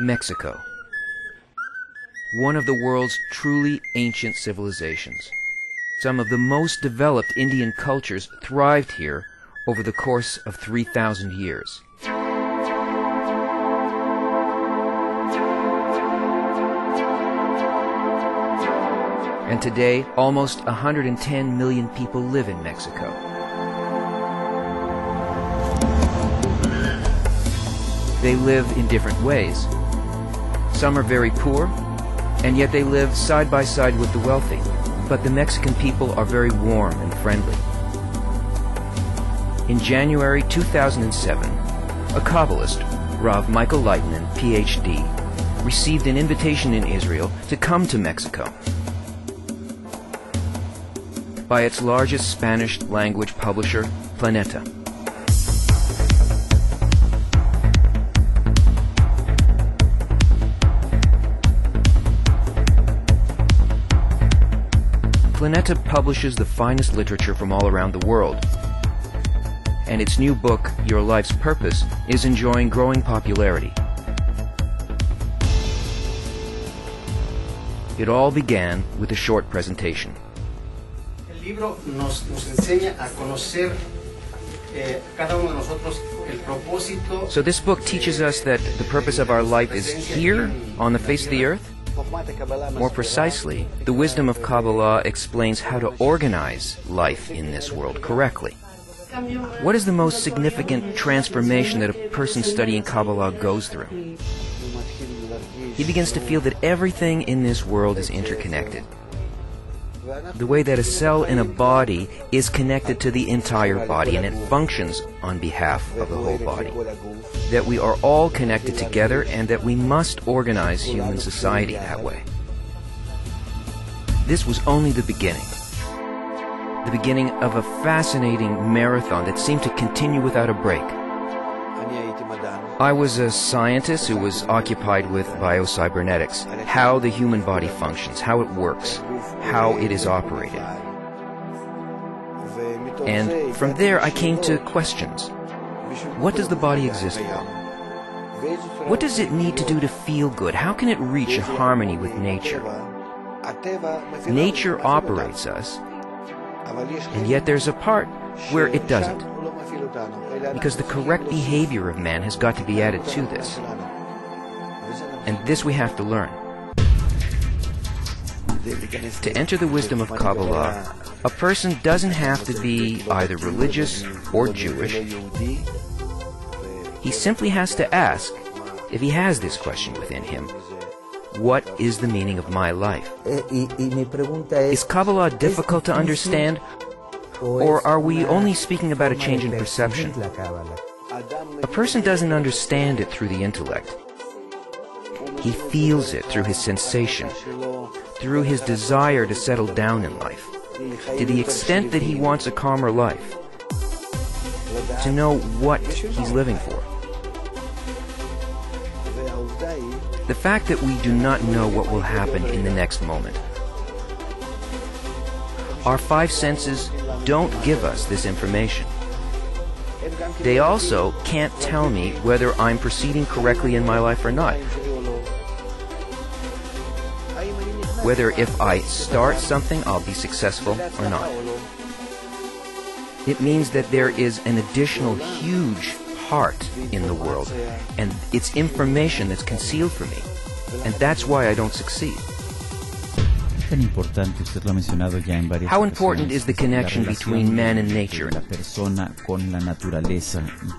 Mexico, one of the world's truly ancient civilizations. Some of the most developed Indian cultures thrived here over the course of 3,000 years. And today, almost 110 million people live in Mexico. They live in different ways. Some are very poor, and yet they live side by side with the wealthy. But the Mexican people are very warm and friendly. In January 2007, a Kabbalist, Rav Michael Laitman, Ph.D., received an invitation in Israel to come to Mexico. By its largest Spanish language publisher, Planeta. Planeta publishes the finest literature from all around the world, and its new book, Your Life's Purpose, is enjoying growing popularity. It all began with a short presentation. El libro nos enseña a conocer cada uno de nosotros el propósito. So this book teaches us that the purpose of our life is here, on the face of the earth. More precisely, the wisdom of Kabbalah explains how to organize life in this world correctly. What is the most significant transformation that a person studying Kabbalah goes through? He begins to feel that everything in this world is interconnected. The way that a cell in a body is connected to the entire body, and it functions on behalf of the whole body. That we are all connected together, and that we must organize human society that way. This was only the beginning of a fascinating marathon that seemed to continue without a break. I was a scientist who was occupied with biocybernetics, how the human body functions, how it works, how it is operated. And from there I came to questions. What does the body exist for? What does it need to do to feel good? How can it reach a harmony with nature? Nature operates us, and yet there's a part where it doesn't. Because the correct behavior of man has got to be added to this. And this we have to learn. To enter the wisdom of Kabbalah, a person doesn't have to be either religious or Jewish. He simply has to ask, if he has this question within him, what is the meaning of my life? Is Kabbalah difficult to understand? Or are we only speaking about a change in perception? A person doesn't understand it through the intellect. He feels it through his sensation, through his desire to settle down in life, to the extent that he wants a calmer life, to know what he's living for. The fact that we do not know what will happen in the next moment. Our five senses don't give us this information. They also can't tell me whether I'm proceeding correctly in my life or not. Whether if I start something, I'll be successful or not. It means that there is an additional huge part in the world, and it's information that's concealed from me, and that's why I don't succeed. How important is the connection between man and nature?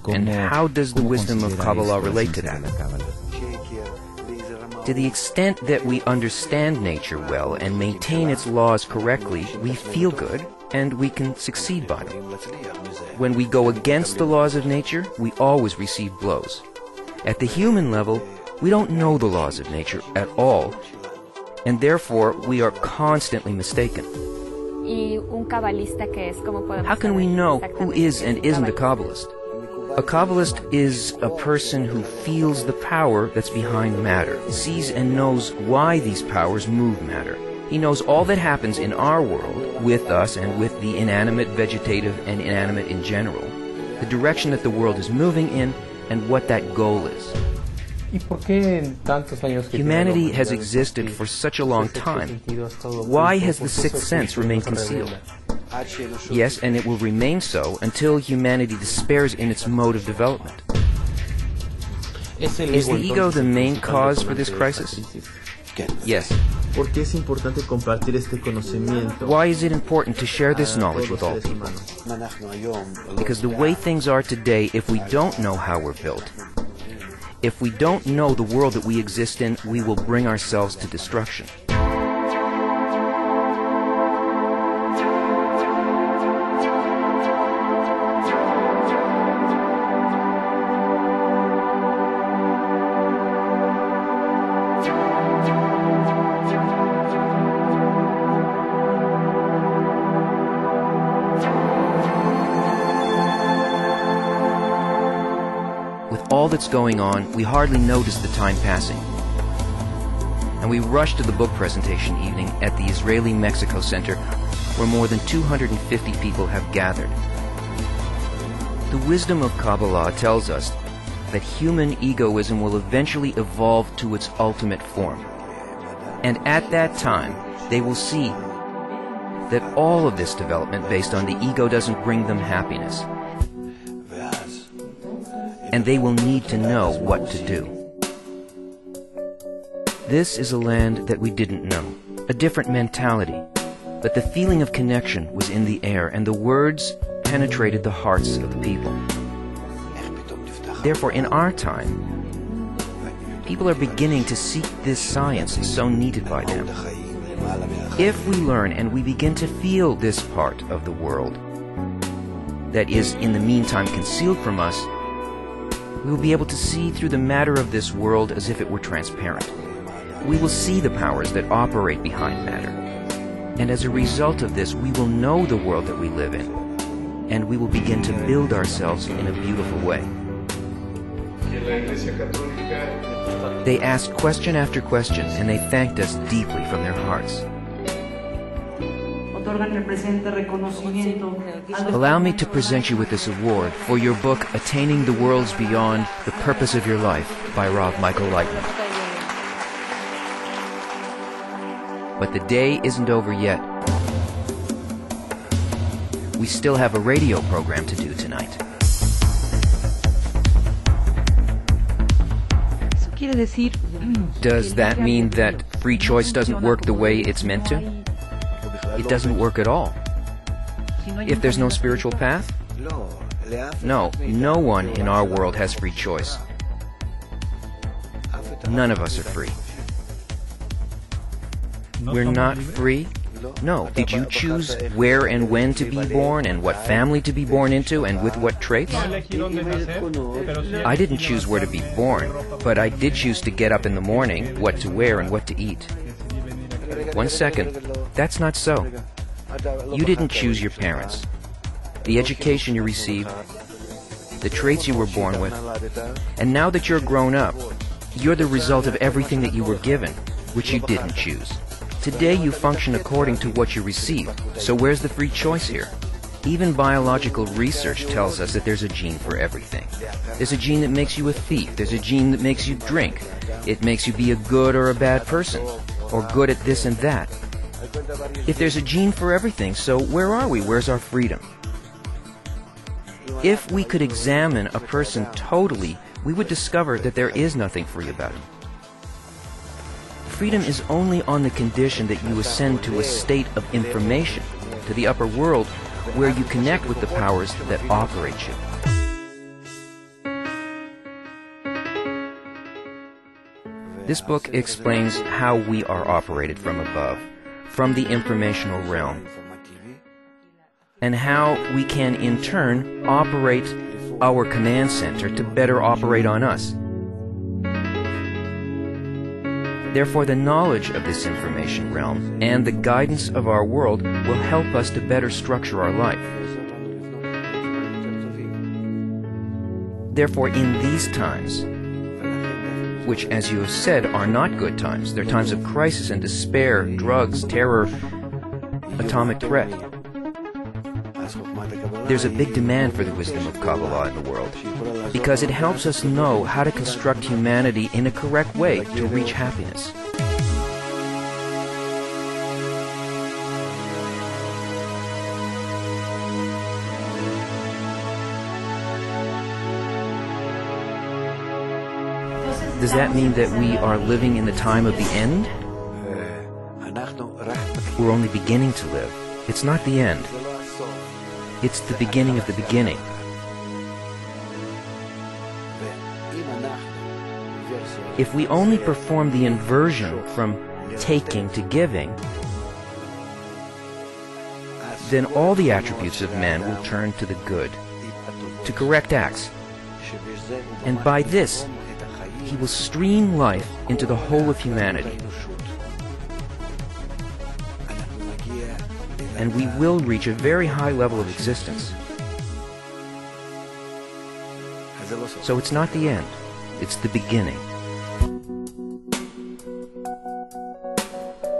And how does the wisdom of Kabbalah relate to that? To the extent that we understand nature well and maintain its laws correctly, we feel good and we can succeed by them. When we go against the laws of nature, we always receive blows. At the human level, we don't know the laws of nature at all, and therefore we are constantly mistaken. How can we know who is and isn't a Kabbalist? A Kabbalist is a person who feels the power that's behind matter, sees and knows why these powers move matter. He knows all that happens in our world, with us and with the inanimate, vegetative, and inanimate in general, the direction that the world is moving in, and what that goal is. Humanity has existed for such a long time. Why has the sixth sense remained concealed? Yes, and it will remain so until humanity despairs in its mode of development. Is the ego the main cause for this crisis? Yes. Why is it important to share this knowledge with all people? Because the way things are today, if we don't know how we're built, if we don't know the world that we exist in, we will bring ourselves to destruction. All that's going on, we hardly notice the time passing. And we rush to the book presentation evening at the Israeli-Mexico Center, where more than 250 people have gathered. The wisdom of Kabbalah tells us that human egoism will eventually evolve to its ultimate form. And at that time, they will see that all of this development based on the ego doesn't bring them happiness. And they will need to know what to do. This is a land that we didn't know, a different mentality, but the feeling of connection was in the air, and the words penetrated the hearts of the people. Therefore, in our time, people are beginning to seek this science so needed by them. If we learn and we begin to feel this part of the world that is in the meantime concealed from us, we will be able to see through the matter of this world as if it were transparent. We will see the powers that operate behind matter. And as a result of this, we will know the world that we live in. And we will begin to build ourselves in a beautiful way. They asked question after question, and they thanked us deeply from their hearts. Allow me to present you with this award for your book, Attaining the Worlds Beyond, The Purpose of Your Life, by Rav Michael Laitman. But the day isn't over yet. We still have a radio program to do tonight. Does that mean that free choice doesn't work the way it's meant to? It doesn't work at all. If there's no spiritual path? No, no one in our world has free choice. None of us are free. We're not free? No. Did you choose where and when to be born, and what family to be born into, and with what traits? I didn't choose where to be born, but I did choose to get up in the morning, what to wear, and what to eat. 1 second. That's not so. You didn't choose your parents, the education you received, the traits you were born with, and now that you're grown up, you're the result of everything that you were given, which you didn't choose. Today you function according to what you received, so where's the free choice here? Even biological research tells us that there's a gene for everything. There's a gene that makes you a thief, there's a gene that makes you drink, it makes you be a good or a bad person, or good at this and that. If there's a gene for everything, so where are we? Where's our freedom? If we could examine a person totally, we would discover that there is nothing free about him. Freedom is only on the condition that you ascend to a state of information, to the upper world, where you connect with the powers that operate you. This book explains how we are operated from above, from the informational realm, and how we can in turn operate our command center to better operate on us. Therefore, the knowledge of this information realm and the guidance of our world will help us to better structure our life. Therefore, in these times, which, as you have said, are not good times, they're times of crisis and despair, drugs, terror, atomic threat. there's a big demand for the wisdom of Kabbalah in the world, because it helps us know how to construct humanity in a correct way to reach happiness. Does that mean that we are living in the time of the end? We're only beginning to live. It's not the end. It's the beginning of the beginning. If we only perform the inversion from taking to giving, then all the attributes of man will turn to the good, to correct acts. And by this, he will stream life into the whole of humanity. And we will reach a very high level of existence. So it's not the end, it's the beginning.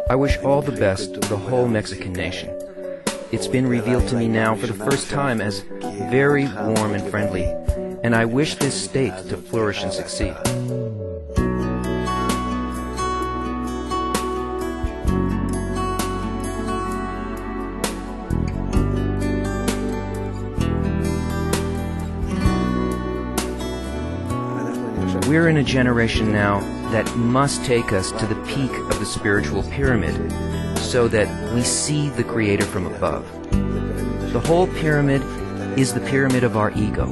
I wish all the best to the whole Mexican nation. It's been revealed to me now for the first time as very warm and friendly, and I wish this state to flourish and succeed. We're in a generation now that must take us to the peak of the spiritual pyramid so that we see the Creator from above. The whole pyramid is the pyramid of our ego.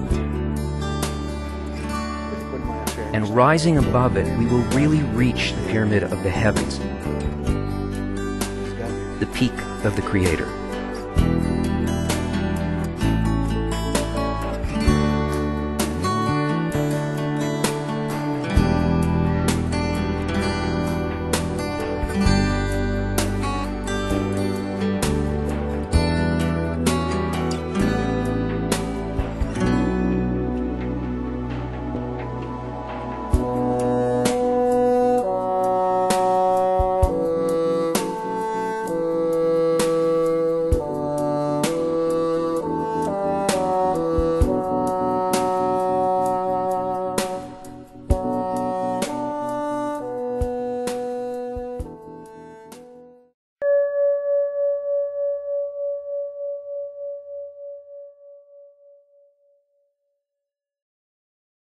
And rising above it, we will really reach the pyramid of the heavens, the peak of the Creator.